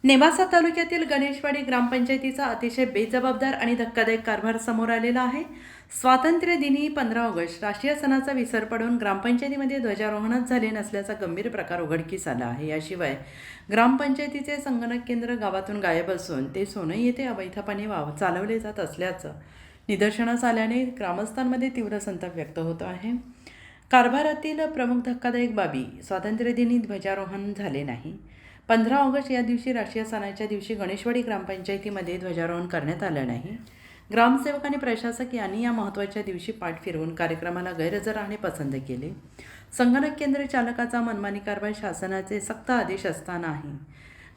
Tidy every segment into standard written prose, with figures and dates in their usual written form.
नेवासा तालुक्यातील गणेशवाडी ग्रामपंचायतीचा अतिशय बेजबाबदार आणि धक्कादायक कारभार समोर आलेला आहे. स्वातंत्र्य दिनी 15 ऑगस्ट राष्ट्रीय सणाचा विसर पडून ग्रामपंचायतीमध्ये ध्वजारोहणच झाले नसल्याचा गंभीर प्रकार उघडकीस आला आहे. याशिवाय ग्रामपंचायतीचे संगणक केंद्र गावातून गायब असून ते सोनई येथे अवैधपणे चालवले जात असल्याचं निदर्शनास आल्याने ग्रामस्थांमध्ये तीव्र संताप व्यक्त होत आहे. कारभारातील प्रमुख धक्कादायक बाबी: स्वातंत्र्यदिनी ध्वजारोहण झाले नाही. 15 ऑगस्ट या दिवशी राष्ट्रीय सणाच्या दिवशी गणेशवाडी ग्रामपंचायतीमध्ये ध्वजारोहण करण्यात आलं नाही. ग्रामसेवक आणि प्रशासक यांनी या महत्त्वाच्या दिवशी पाठ फिरवून कार्यक्रमाला गैरहजर राहणे पसंत केले. संगणक केंद्र चालकाचा मनमानी कारभार शासनाचे सक्त आदेश असतानाही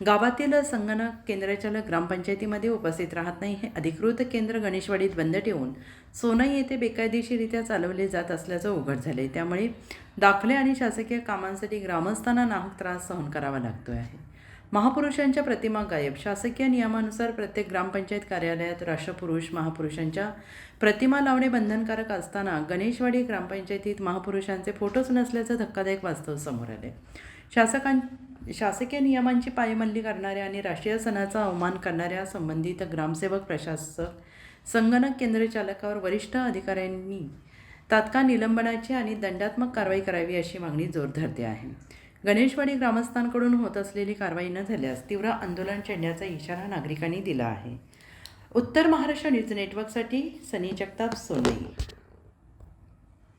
गावातील संगणक केंद्रचालक ग्रामपंचायतीमध्ये उपस्थित राहत नाही. हे अधिकृत केंद्र गणेशवाडीत बंद ठेवून सोनई येथे बेकायदेशीरित्या चालवले जात असल्याचं उघड झाले. त्यामुळे दाखले आणि शासकीय कामांसाठी ग्रामस्थांना नाहक त्रास सहन करावा लागतोय आहे. महापुरुषांच्या प्रतिमा गायब. शासकीय नियमानुसार प्रत्येक ग्रामपंचायत कार्यालयात राष्ट्रपुरुष महापुरुषांच्या प्रतिमा लावणे बंधनकारक असताना गणेशवाडी ग्रामपंचायतीत महापुरुषांचे फोटोच नसल्याचं धक्कादायक वास्तव समोर आले. शासकीय नियमांची पायमल्ली करणाऱ्या आणि राष्ट्रीय सणाचा अवमान करणाऱ्या संबंधित ग्रामसेवक, प्रशासक, संगणक केंद्र चालकावर वरिष्ठ अधिकाऱ्यांनी तात्काळ निलंबनाची आणि दंडात्मक कारवाई करावी अशी मागणी जोर धरते आहे. गणेशवाडी ग्रामस्थांकडून होत असलेली कारवाई न झाल्यास तीव्र आंदोलन छेडण्याचा इशारा नागरिकांनी दिला आहे. उत्तर महाराष्ट्र न्यूज नेटवर्कसाठी सनी जगताप, सोनई.